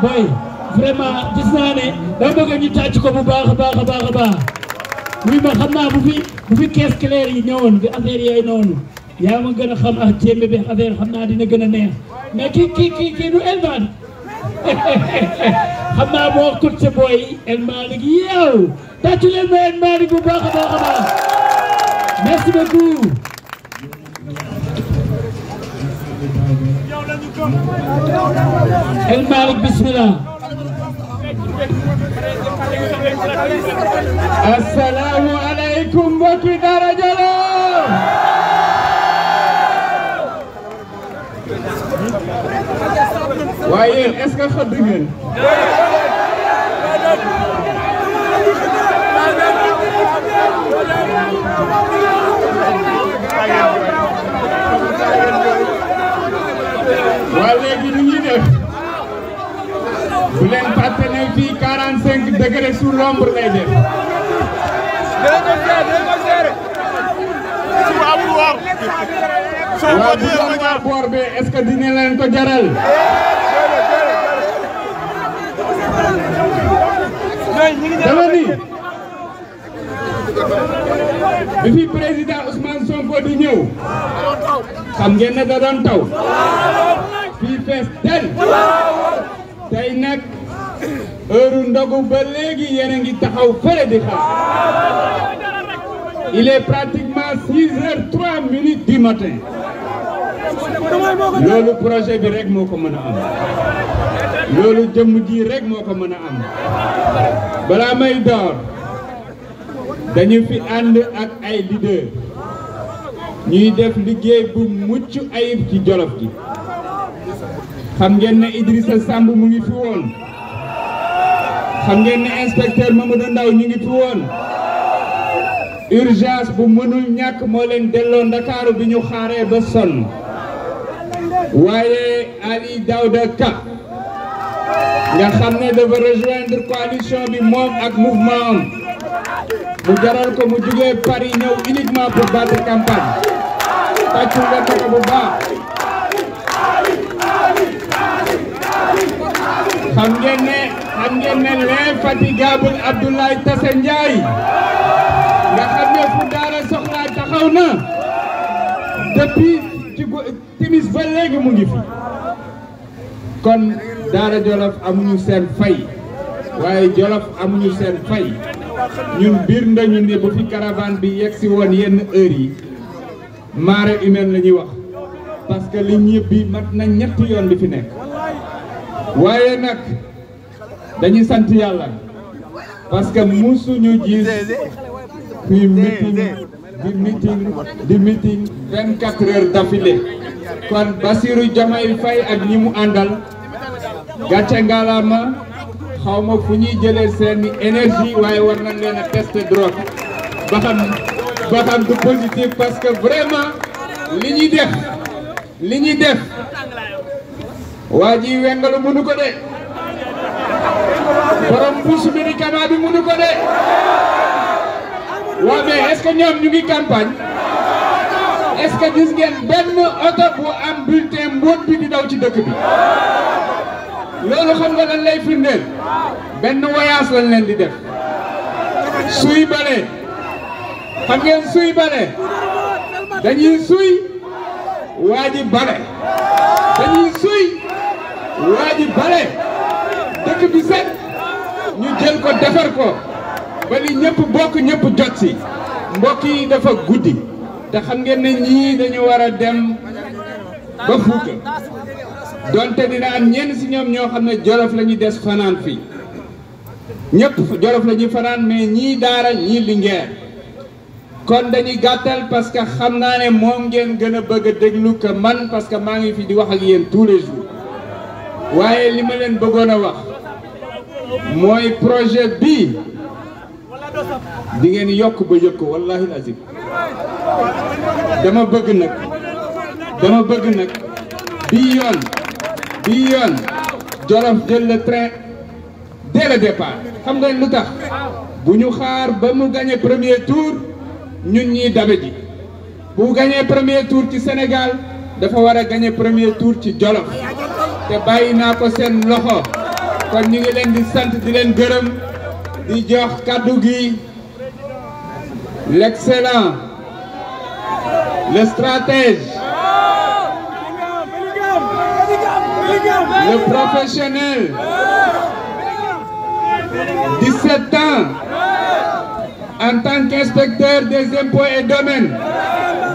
boy vraiment gis naa ne dama bëgg ñu tàcc ko bu baax a baax a baax a baax oui ma xam naa bu fi caisse claire yi ñëwoon bi affaire yooyu noonu yaa ma gën a xam ak jéembe bi affaire xam naa dina gën a neex mais kii du Elman xam naa moo coûte boy Elman gi yow tàcc leen ma Elman bu baax a baax a baax merci beaucoup. El Malick bismillah. Assalamu alaikum mbokki Dahra Djolof. waaye est-ce que xëdd ngeen. waa léegi ni ñuy def bu leen fàtte ne fii 45 degrés sous l'ombre lay def. waa bu doon waa boor bi est-ce que dina leen ko jaral. dama ni bi fi président Ousmane Sonko di ñëw xam ngeen ne da doon taw fii fees del tey nag heure ndogu ba léegi yéen a ngi taxaw fële di xaar il est pratiquement 6h03 du matin loolu projet bi rek moo ko mën a am loolu jëmm ji rek moo ko mën a am balaa may door dañu fi ànd ak ay leader ñuy def liggéey bu mucc ayib ci Djolof gi xam ngeen ne Idrissa Samb mu ngi fi woon xam ngeen ne inspecteur Mamadou Ndaw ñu ngi fi woon urgence bu mënul ñàkk moo leen delloo Ndakaaru bi ñu xaaree ba sonn waaye Ali Daouda Ka nga xam ne dafa rejoindre coalition bi moom ak mouvement am mu jaral ko mu jugee Paris ñëw uniquement pour battre campagne tàccul leen ko bu baax xam ngeen ne l'infatigable Abdoulaye Tassé Ndiaye nga xam ne fu Dahra soxlaa taxaw na depuis ci timis ba léegi mu ngi fi kon Dahra Djolof amuñu seen fay waaye Djolof amuñu seen fay ñun biir nañu ne bu fi caravane bi yegg si woon yenn heure yi marée humaine la ñuy wax parce que li ñëbbi mat na ñetti yoon li fi nekk waaye nag dañuy sant yàlla parce que musuñu gis kuy meeting 24 heures d'affilée kon Bassirou Diomaye Faye ak ñi mu àndal gàcce ngalaama xaw ma fu ñuy jëlee seen énergie waaye war nañ leen a tester drogue ba xam du positif parce que vraiment li ñuy def waa ji wengalu mënu ko de borom mbuusu médicament bi mënu ko de waa mais est-ce que ñoom ñu ngi campagne est-ce que gis ngeen benn oto bu am bulletin mbóot bi di daw ci dëkk bi loolu xam nga lan lay firndeel benn voyage lañ leen di def suy bale xam ngeen suy bale dañuy suy waa ji bale dañuy suy waa ji bale dëkk bi set ñu jël ko defar ko ba li ñëpp bokk ñëpp jot si mbokk yi dafa guddi te xam ngeen ne ñii dañu war a dem ba Fuuta donte dina am ñenn si ñoom ñoo xam ne Djolof la ñuy des fanaan fii ñëpp Djolof la ñuy fanaan mais ñii Dahra ñii Linguère kon dañuy gàttal parce que xam naa ne moom ngeen gën a bëgg a déglu que man parce que maa ngi fi di wax ak yéen tous les jours waaye li ma leen bëggoon a wax mooy projet bii di ngeen yokk ba yëg ko wallahi azim dama bëgg nag bii yoon Djolof jël le train dès le départ xam nga lu tax bu ñu xaar ba mu gagné premier tour ñun ñii dabe ji bu gagné premier tour ci Sénégal dafa war a gagné premier tour ci Djolof te bàyyi naa ko seen loxo kon ñu ngi leen di sant di leen gërëm di jox kaddu gi l'excellent, le stratège, le professionnel, 17 ans en tant qu'inspecteur des impôts et domaines,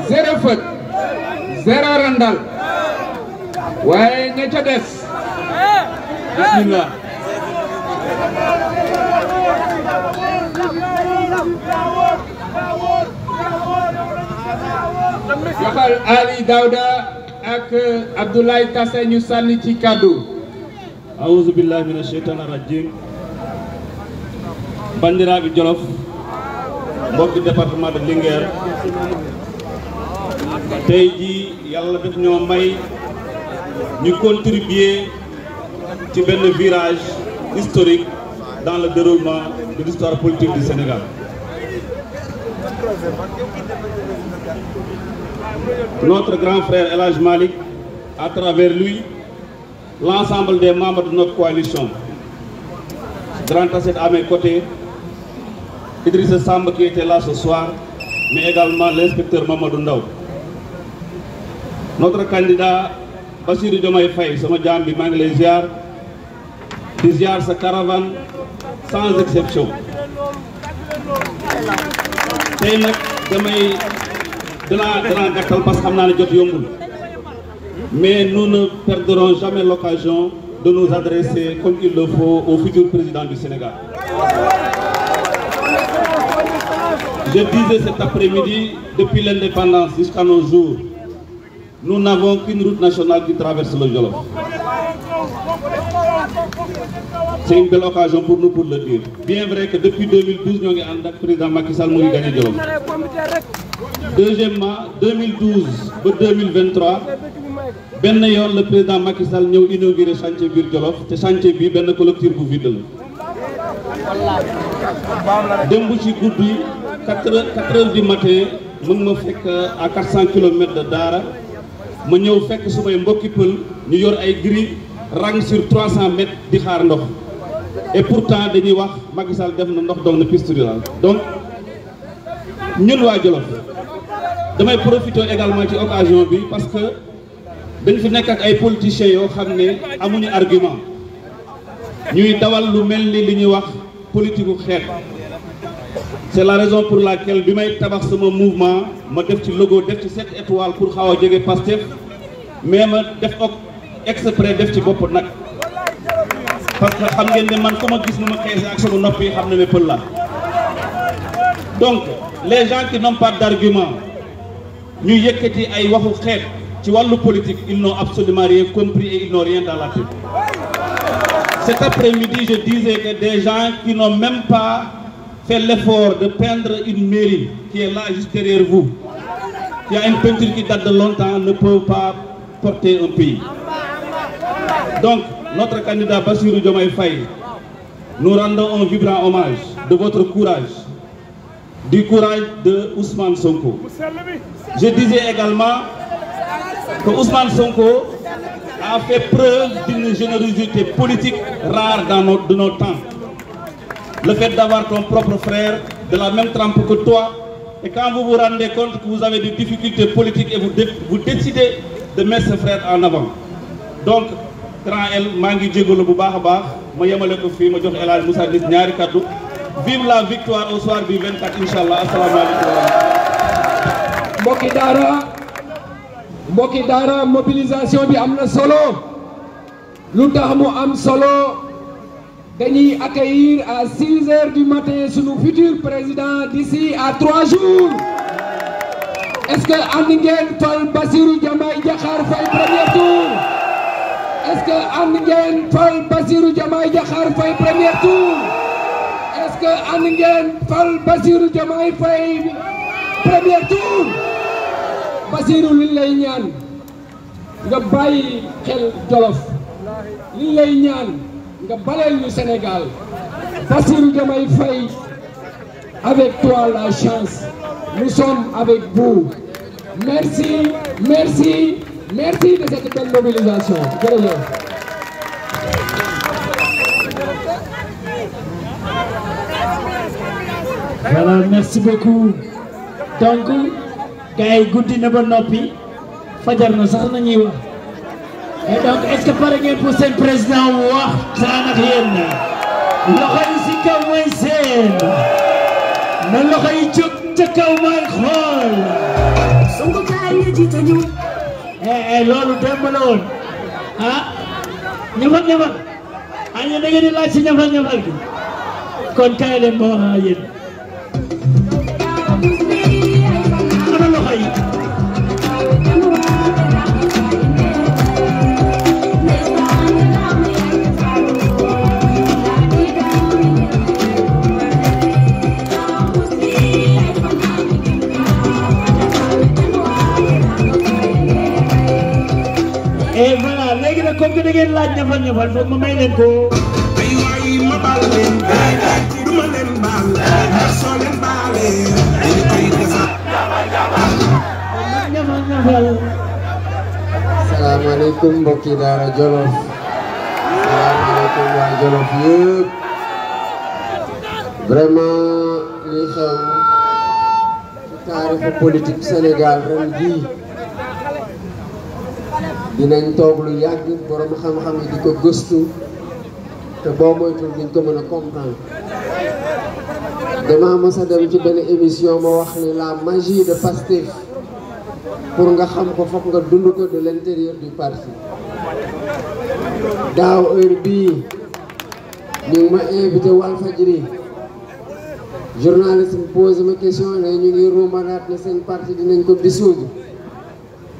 0 faute, 0 randal. waaye ña ca des bismillah. joxal Ali Daouda ak Abdoulaye Tassé ñu sànni ci kaddu. A'udhu billahi minash shaitanir rajim. Bandiraɓe Djolof, mbokki département de Linguère, tey jii yàlla def ñoo may ñu contribuer ci benn virage historique dans le déroulement de l'histoire politique du Sénégal. Notre grand frère El Hadj Malick, à travers lui, l'ensemble des membres de notre coalition, Grand Tassette à mes côtés, Idrissa Samb qui était là ce soir, mais également l'inspecteur Mamadou Ndaw. Notre candidat Bassirou Diomaye Faye, sama jaam bi maa ngi lay ziar, di ziar sa caravane sans exception. Tey nag danaa gàttal parce que xam naa ne jot yombul. Mais nous ne perdrons jamais l'occasion de nous adresser comme il le faut au futur président du Sénégal. Je disais cet après-midi, depuis l'indépendance jusqu'à nos jours, nous n'avons qu'une route nationale qui traverse le Djolof. C'est une belle occasion pour nous pour le dire. Bien vrai que depuis 2012, nous avons le président Macky Sall qui a gagné Djolof. Deuxièmement, 2012 à 2023, le président Macky Sall a inauguré le chantier bir Djolof. Ce chantier bi benn collectif bu vide la. Dembu ci goudi 4h du matin, mu ma fekk à 400 km de Dahra. Ma ñëw fekk sumay mbokki pël ñu yor ay grilles rang sur 300 mètres di xaar ndox. Et pourtant dañuy wax Macky Sall def na ndox doon na piste rurale. Donc ñun waa Djolof damay profiter également ci occasion bi parce que dañ fi nekk ak ay politiciens yoo xam ne amuñu argument ñuy dawal lu mel ni li ñuy wax politique u xeet. C'est la raison pour laquelle bi may tabax sama mouvement ma def ci logo def ci 7 étoiles pour xaw a jege Pastef mais ma def ak exprès def ci bopp nag parce que xam ngeen ne man ku ma gis nu ma xeese ak sama nopp yi xam ne ne pël la. Donc les gens qui n'ont pas d'argument ñu yëkkati ay waxu xeet ci wàllu politique, ils n'ont absolument rien compris et ils n'ont rien dans la tête. Cet après-midi, je disais que des gens qui n'ont même pas fait l'effort de peindre une mairie qui est là juste derrière vous, qui a une peinture qui date de longtemps, ne peut pas porter un pays. Donc, notre candidat Bassirou Diomaye Faye, nous rendons un vibrant hommage de votre courage, du courage de Ousmane Sonko. Je disais également que Ousmane Sonko a fait preuve d'une générosité politique rare de nos temps. Le fait d'avoir ton propre frère de la même trempe que toi, et quand vous vous rendez compte que vous avez des difficultés politiques et vous décidez de mettre ce frère en avant. Donc, grand El, mangi djegolo bu baax baax, ma yemale ko fi ma jox El Hadj Moussa Nit ñaari kaddu. Vive la victoire au soir du 24 inchallah. Assalamu alaykum. Mbokki Dahra mobilisation bi am na solo. Lu tax mu am solo dañuy accueillir à 6h du matin sunu futur président d'ici à 3 jours. Est-ce que ànd ngeen fal Bassirou Diomaye Diakhar Faye premier tour? Est-ce que ànd ngeen fal Bassirou Diomaye Diakhar Faye premier tour? Est-ce que ànd ngeen fal Bassirou Diomaye Faye premier tour? Bassirou li lay ñaan nga bàyyi xel Djolof, li lay ñaan nga baleel ñu Sénégal. Bassirou Diomaye Faye, avec toi la chance, nous sommes avec vous. Merci, merci, merci de cette belle mobilisation. Voilà, merci beaucoup. Donc gars yi guddi na ba noppi fajar na sax nañuy wax et donc est-ce que pare ngeen pour seen président waxtaan ak yéen loxo yi si kaw mooy seen na loxo yi jóg ca kaw mooy xool sungu kaay nga jiite ñu loolu démb la woon ñafal ñu da ngeen di laaj si ñafal gi kon kaay leen ma wax ak yéen ana loxo yi et voilà léegi nag comme que da ngeen laaj ñafal foog ma may leen ko ay waay ma baal leen du ma leen baal soo leen baalee dañu koy defar ñafal salaamaaleykum mbokki daara Djolof salaamaaleykum waa Djolof yëpp vraiment li xew ci taarixu politique Sénégal ren bii dinañ toog lu yàgg borom xam-xam yi di ko gëstu te boo moytul duñ ko mën a comprendre dama mës a dem ci benn émission ma wax ni la magie de Pastef pour nga xam ko foog nga dund ko de l'intérieur du parti daaw heure bii ñu ngi ma invité Walfadjri journaliste bi posé ma question ne ñu ngi ruumanaat ne seen parti dinañ ko dissoudre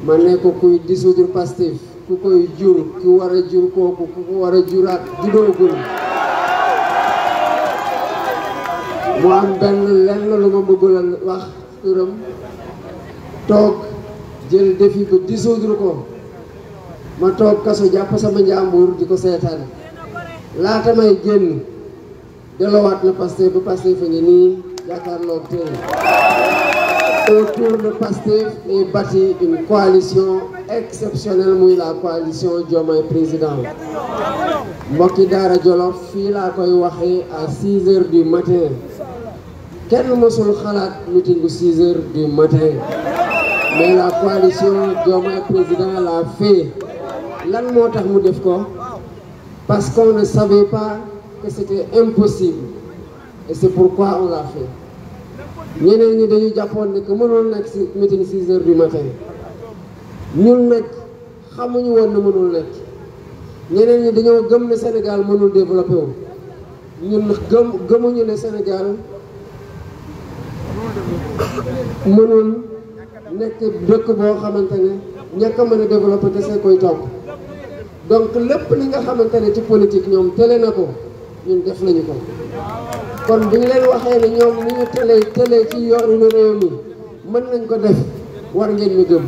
ma ne ko kuy dissoudre Pastef ku koy jur ku war a jur kooku ku ko war a juraat judoogul mu am benn lenn lu ma bëggul a wax turam toog jël défi ba dissoudre ko ma toog kaso jàpp sama njàmbur di ko seetaan laata may génn delluwaat na Pastef ba Pastef a ngi nii jàkkaarloog tey autour de Pastef est bâtie une coalition exceptionnelle muy la coalition Diomaye Président mbokki daara Djolof fii laa koy waxee à 6 heures du matin kenn mësul xalaat meeting bu 6 heures du matin mais la coalition Diomaye Président l'a fait lan moo tax mu def ko parce qu'on ne savait pas que c'était impossible et c'est pourquoi on l'a fait ñeneen ñi dañu jàppoon ne que mënul nekk ci meeting 6 heures du matin ñun nag xamuñu woon ne mënul nekk ñeneen ñi dañoo gëm ne Sénégal mënul développé wu ñun gëmuñu ne Sénégal mënul nekk dëkk boo xamante ne ñàkk a mën a développé te see koy topp donc lépp li nga xamante ne ci politique ñoom tële na ko ñun def nañu ko kon bu ñu leen waxee ne ñoom ni ñu tëlee ci yoonu réew mi mën nañ ko def war ngeen ñu gëm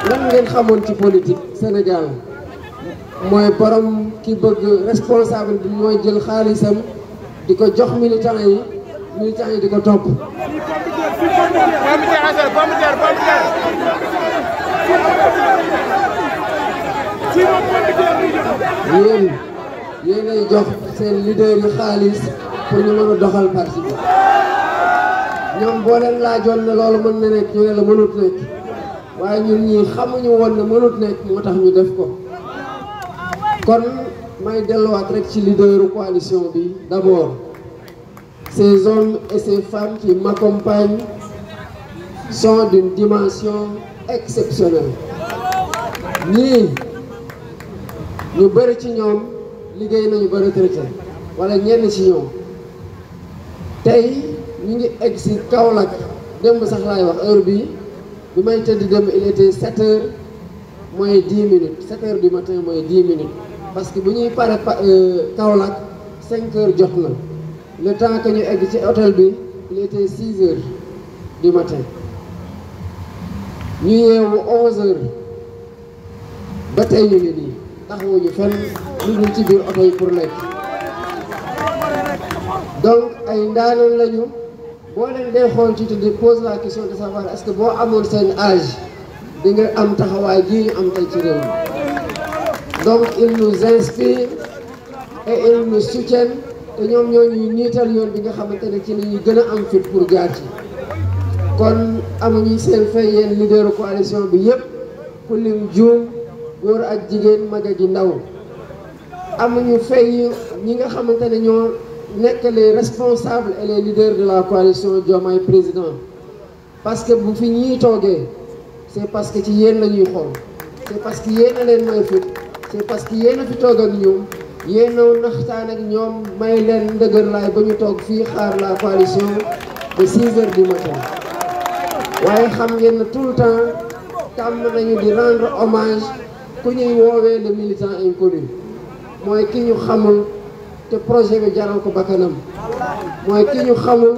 lan ngeen xamoon ci politique Sénégal mooy borom ki bëgg responsable bi mooy jël xaalisam di ko jox militants yi di ko topp yéenay jox seen leader yi xaalis pour ñu mën a doxal parti bi ñoom boo leen laajoon ne loolu mën na nekk ñu ne la mënut nekk waaye ñun ñii xamuñu woon ne mënut nekk moo tax ñu def ko kon may delluwaat rek ci leaderu coalition bi d'abord ces hommes et ces femmes qui m'accompagnent sont d'une dimension exceptionnelle ñii ñu bëri ci ñoom liggéey nañu ba retraité wala ñenn ci ñoom tey ñu ngi egg si Kaolack démb sax laay wax heure bi may tëdd démb il était 7 heures moins 10 minutes 7 heures du matin moins 10 minutes parce que bu ñuy pare Kaolack 5 heures jot na le temps que ñu egg ci hôtel bi il était 6 heures du matin ñu yeewu 11 heures ba tey ñu ngi nii taxawuñu fenn lu dul ci biir oto yi pour lekk donc ay ndaanaan lañu boo leen dee xool ci te pose la question de savoir est-ce que boo amoon seen âge di nga am taxawaay gii ñu am tey ci réew mi donc ils nous inspirent et ils nous soutiennent te ñoom ñoo ñuy niital yoon bi nga xamante ne ci la ñuy gën a am fit pour jaar ci. kon amuñu seen fay yéen leaderu coalition bi yëpp ku lim juum góor ak jigéen mag ak ndaw amuñu fay ñi nga xamante ne ñoo nekk les responsables et les leaders de la coalition Diomaye Président parce que bu fi ñuy toogee c'est parce que ci yéen la ñuy xool c'est parce que yéen a leen may fit c'est parce que yéen a fi toog ak ñoom yéen a naxtaan ak ñoom may leen ndëgër laay ba ñu toog fii xaar la coalition de 6 heures du matin. waaye xam ngeen ne tout le temps tàmm nañu di rendre hommage ku ñuy woowee le militant inconnu mooy ki ñu xamul te projet bi jaral ko bakkanam mooy ki ñu xamul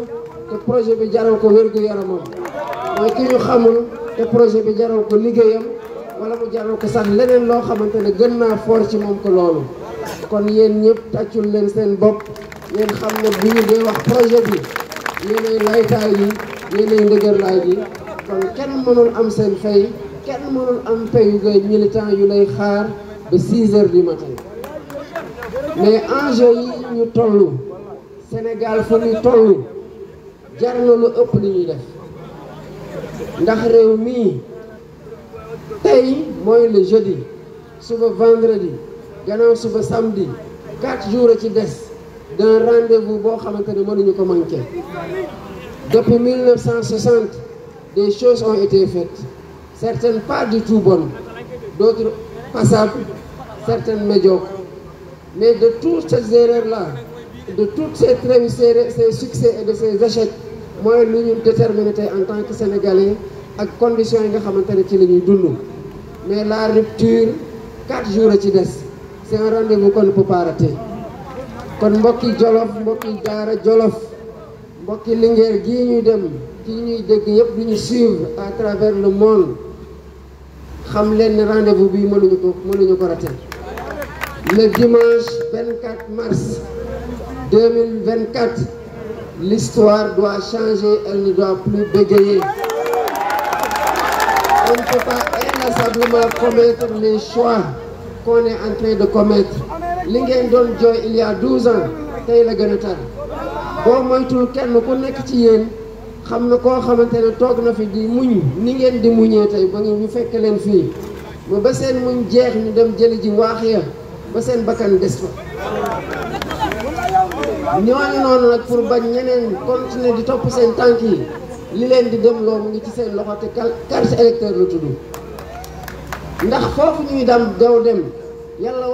te projet bi jaral ko wér-gu-yaramam mooy ki ñu xamul te projet bi jaral ko liggéeyam wala mu jaral ko sax leneen loo xamante ne gën naa fort ci moom ko loolu. kon yéen ñëpp tàccul leen seen bopp ngeen xam ne bu ñu dee wax projet bi yéenay laytaay yi yéenay ndëgër laay gi kon kenn mënul am seen fay kenn mënul am payu gay militant yu lay xaar ba 6 heures du matin. mais enjeu yi ñu toll Sénégal fu ñu toll jar na lu ëpp li ñuy def ndax réew mii tey mooy le jeudi suba vendredi gannaaw suba samedi 4 jours ci des d'un rendez-vous boo xamante ne mënuñu ko manquer. Depuis 1960 des choses ont été faites, certaines pas du tout bonnes, d'autres passables, certaines médiocres. Mais de toutes ces erreurs-là, de toutes ces trébuchés, ces succès et de ces échecs, moi, nous nous déterminons en tant que Sénégalais ak conditions yi nga xamante ne ci la ñuy dund. Mais la rupture 4 jours ci des, c'est un rendez-vous qu'on ne peut pas rater. kon mbokki Djolof mbokki Dahra Djolof mbokki Linguère gii ñuy dem ci ñuy dégg yëpp du ñu suivre à travers le monde xam leen ne rendez-vous bi mënuñu ko rater. Le dimanche 24 mars 2024, l'histoire doit changer, elle ne doit plus bégayer. On ne peut pas inlassablement commettre les choix qu'on est en train de commettre. Li ngeen doon jooy il y a 12 ans tey la gën a tar boo moytul kenn ku nekk ci yéen xam na koo xamante ne toog na fi di muñ ni ngeen di muñee tey ba ñu fekk leen fii ba seen muñ jeex ñu dem jëli ji waax ya ba seen bakkan des fa. ñooñu noonu nag pour bañ ñeneen continuer di topp seen tànk yi li leen di dem loo mu ngi ci seen loxo te carte électeur la tudd ndax foofu ñuy daw dem yàlla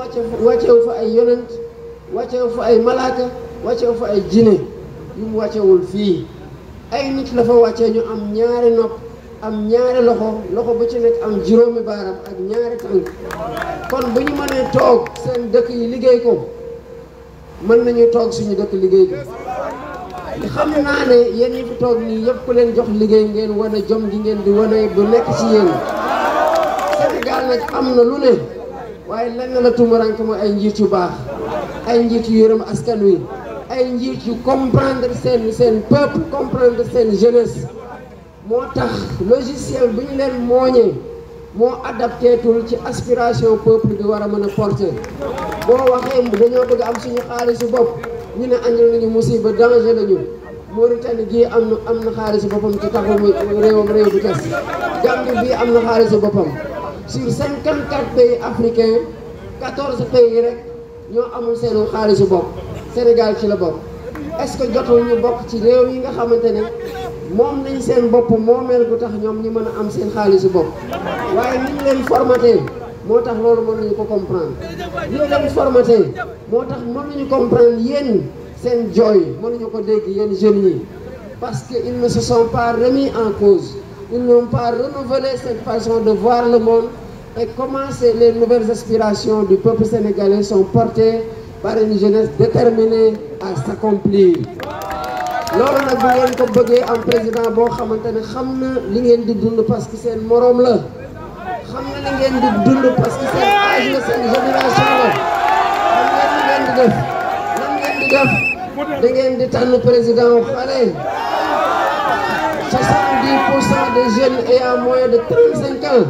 wàccewu fa ay yonent wàccewu fa ay malaaka wàccewu fa ay jinne yu mu wàccewul fii ay nit la fa wàccee ñu am ñaari nopp am ñaari loxo bu ci nekk am juróomi baaram ak ñaari tànk kon bu ñu mënee toog seen dëkk yi liggéey ko mën nañu toog suñu dëkk liggéey ko xam naa ne yéen ñi fi toog nii yëpp ku leen jox liggéey ngeen wane jom gi ngeen di wane bu nekk ci yéen Sénégal nag am na lu ne waaye lenn la tumurank mooy ay njiit yu baax ay njiit yu yërëm askan wi ay njiit yu comprendre seen peuple comprendre seen jeunesse moo tax logiciel bu ñu leen mooñee moo adapté tul ci aspiration peuple bi war a mën a porter boo waxee dañoo bëgg am suñu xaalisu bopp ñu ne andil nañu musiba danger lañu Mauritanie gii am na xaalisu boppam ci taxu muy réew bu tas Gambie bii am na xaalisu boppam sur 54 pays africains 14 pays rek ñoo amul seen xaalisu bopp Sénégal ci la bokk est-ce que jotul ñu bokk ci réew yi nga xamante ne moom nañ seen bopp moomeel gu tax ñoom ñu mën a am seen xaalisu bopp waaye ni ñu leen formaté moo tax loolu mënuñu ko comprendre ni ñu leen formaté moo tax mënuñu comprendre yéen seen jooy mënuñu ko dégg yéen jeunes yi parce que ils ne se sont pas remis en cause. Ils n'ont pas renouvelé cette façon de voir le monde et comment les nouvelles aspirations du peuple sénégalais sont portées par une jeunesse déterminée à s'accomplir. loolu nag bu ngeen ko bëggee am président boo xamante ne xam na li ngeen di dund parce que seen moroom la xam na li ngeen di dund parce que seen âge la seen génération la xam ngeen li ngeen di def lan ngeen di def da ngeen di tànn président wu xale 70% des jeunes ayant moins de 35 ans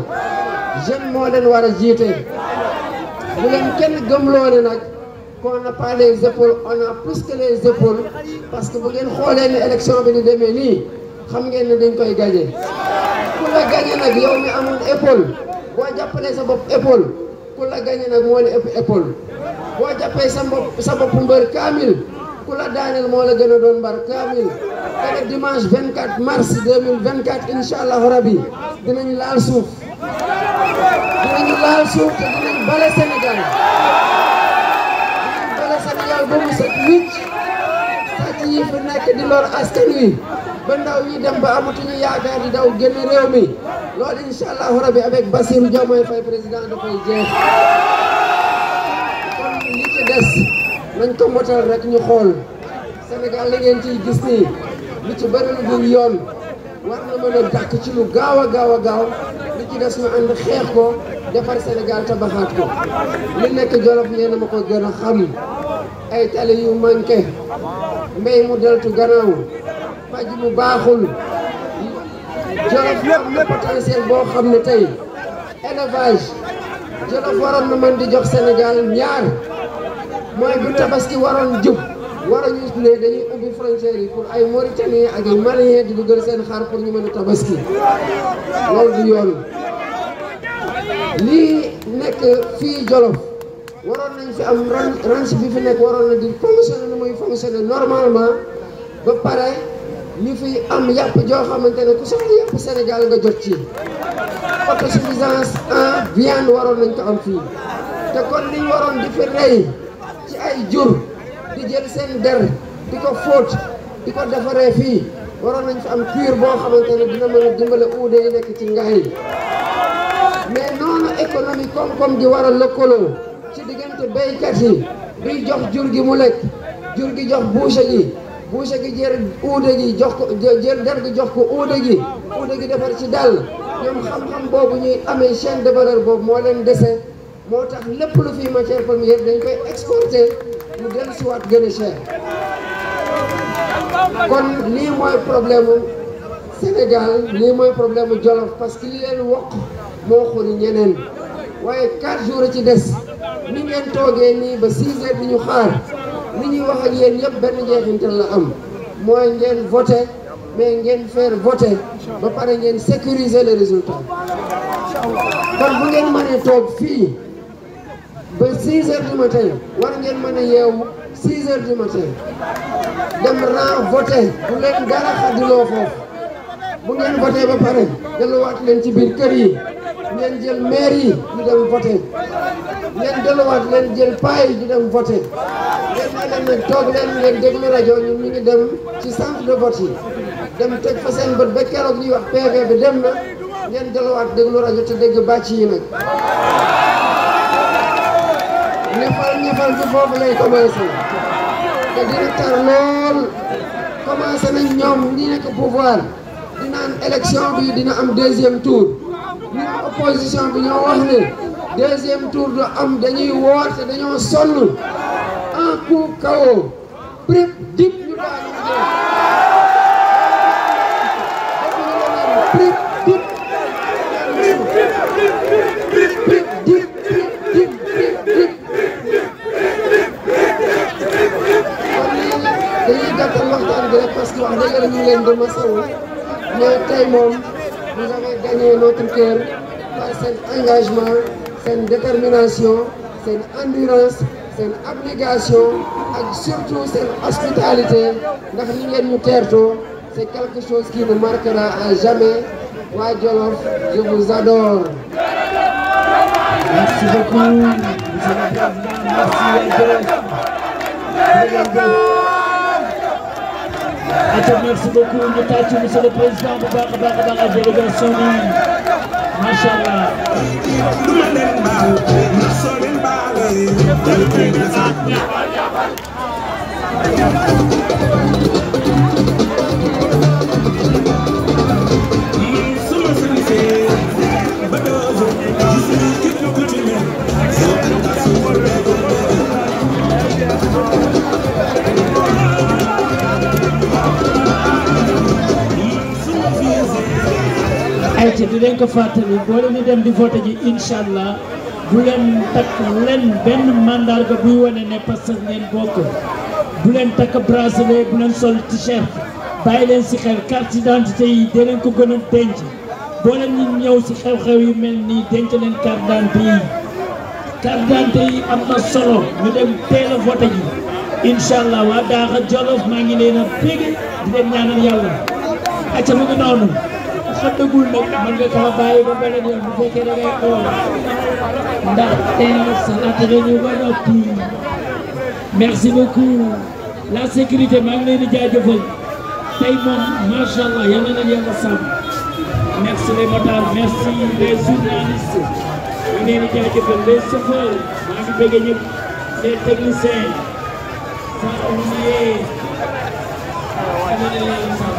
jeunes moo leen war a jiite bu leen kenn gëmloo ne nag qu'on n'a pas les épaules, on a plus que les épaules parce que bu ngeen xoolee ni élection bi di demee nii xam ngeen ne dañ koy gagné ku la gagné nag yow mi amul épaule boo jàppalee sa bopp épaule ku la gagné nag moo la ëpp épaule boo jàppee sa bopp mbër kaamil ku la daaneel moo la gën a doon mbar kaamil te le dimanche 24 mars 2024 incha allahu rabi dinañ laal suuf te dinañ bale Sénégal ba mu set wicc sàcc yi fi nekk di lor askan wi ba ndaw ñi dem ba amatuñu yaakaar di daw génn réew mi loolu incha allahu rabi avec Bassirou Diomaye Faye président dafay jeex kon li ci des nañ ko motal rek ñu xool Sénégal la ngeen ciy gis nii li ci bëri lu dul yoon war na mën a dàkk ci lu gaaw a gaaw li ci des ñu ànd xeex ko defar Sénégal tabaxaat ko li nekk Jolof yéen a ma ko gën a xam ay tali yu manqué mbéy mu deltu gannaaw paj mu baaxul Jolof am na potentiel boo xam ne tey élevage Jolof waroon na mën di jox Sénégal ñaar mooy bu tabaski waroon jub waroon ñu ne dañuy ubbi frontière yi pour ay Mauritaniens ak ay Maliens di dugal seen xar pour ñu mën a tabaski loolu du yoon lii nekk fii Jolof waroon nañ fi am ranch bi fi nekk waroon na di fonctionner nu muy fonctionner normalement ba pare ñu fi am yàpp joo xamante ne ku soxla yàpp Sénégal nga jot ci autosuffisance en viande waroon nañ ko am fii te kon liñ waroon di fi rey ci ay jur di jël seen der di ko fóot di ko defaree fii waroon nañ fi am cuir boo xamante ne dina mën a dimbale uude yi nekk ci ngaay mais noonu économie koom-koom gi war a lëkkaloo ci diggante béykat yi biy jox jur gi mu lekk jur gi jox boucher gi jël uude gi jox ko jël der gi jox ko uude gi defar ci dàll ñoom xam-xam boobu ñuy amee chaîne de valeur boobu moo leen dese moo tax lépp lu fi matière première dañ koy exporter mu dellu si waat gën a cher kon lii mooy problème mu Sénégal lii mooy problème mu Jolof parce que li leen wokk moo xuri ñeneen waaye 4 jours a ci des ni ngeen toogee nii ba 6 heures di ñu xaar li ñuy wax ak yéen yëpp benn njeexintal la am mooy ngeen voté mais ngeen faire voter ba pare ngeen sécuriser les résultats kon bu ngeen mënee toog fii ba 6 heures du matin war ngeen mën a yeewu 6 heures du matin dem ren voté bu leen dara xaddiloo foofu bu ngeen voté ba pare delluwaat leen ci biir kër yi ngeen jël maire yi ñu dem voté ngeen delluwaat leen jël paa yi ñu dem voté ngeen ne leen nag toog leen ngeen déglu rajo ñun ñu ngi dem ci centre de vote yi dem teg fa seen bët ba keroog ñuy wax PV bi dem na ngeen delluwaat déglu rajo te dégg bàcc yi nag ñëfal bi foofu lay commencé te dina tar lool commencé nañ ñoom ñi nekk pouvoir di naan élection bi dina am 2e tour ñu opposition bi ñoo wax ne 2e tour du am dañuy woote dañoo sonn un coup KO prip dip ñu daanu prip dip dañuy gàttal waxtaan bi rek parce que wax dëgg la ñu ngi leen di masawu mais tey moom vous avez gagné notre cœur par seen engagement seen détermination seen endurance seen abnégation ak surtout seen hospitalité ndax li ngeen ñu teertoo c'est quelque chose qui nous marquera à jamais waa Jolof je vous adore. Merci beaucoup monsieur le président merci beaucoup ñu tàcc monsieur le président bu baax a baax ak délégation bi macha allah. ayca di leen ko fàttali boo leen di dem di voté ji incha allah bu leen takk leen benn mandarga buy wane ne parce que ngeen bokk bu leen takk bracelet bu leen sol t-shirt bàyyi leen si xel carte d'identité yi dinañ ko gën a denc boo leen ñu ñëw si xew-xew yu mel nii denc leen carte d'identité yi carte d'identité yi am na solo ñu dem teel a voté ji incha allah waa Dahra Djolof maa ngi leen a bégg di leen ñaanal yàlla acca mu ngi noonu xam dëggul nag mën nga kaa bàyyi ba beneen yoon bu fekkee da ngay xool ndax teel sa intérêt ñu ba noppi merci beaucoup la sécurité maa ngi leen di jaajëfal tey moom macha allah yal na leen yàlla sàmm merci les motards merci les journalistes maa ngi leen di jaajëfal les chauffeurs maa ngi bëgg ñëpp les techniciens sans oublier yal na leen yàlla sàmm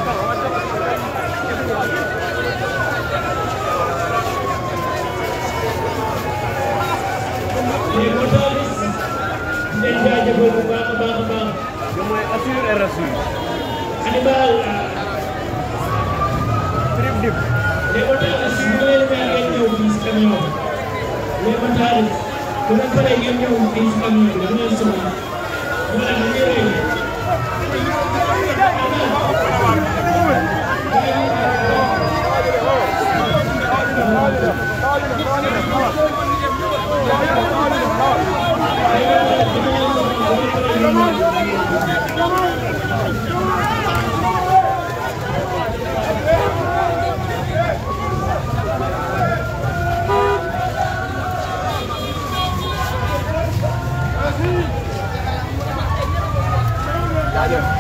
les motaristes di leen jaajëfal bu baax a baax a baax. mooy assure et rassure. Hannibal. les motaristes bu leen ngeen ñëw fii si camion les motaristes bu leen paree ngeen ñëw fii si camion bi dama leen soxla voilà ñu ngi rey. Gracias.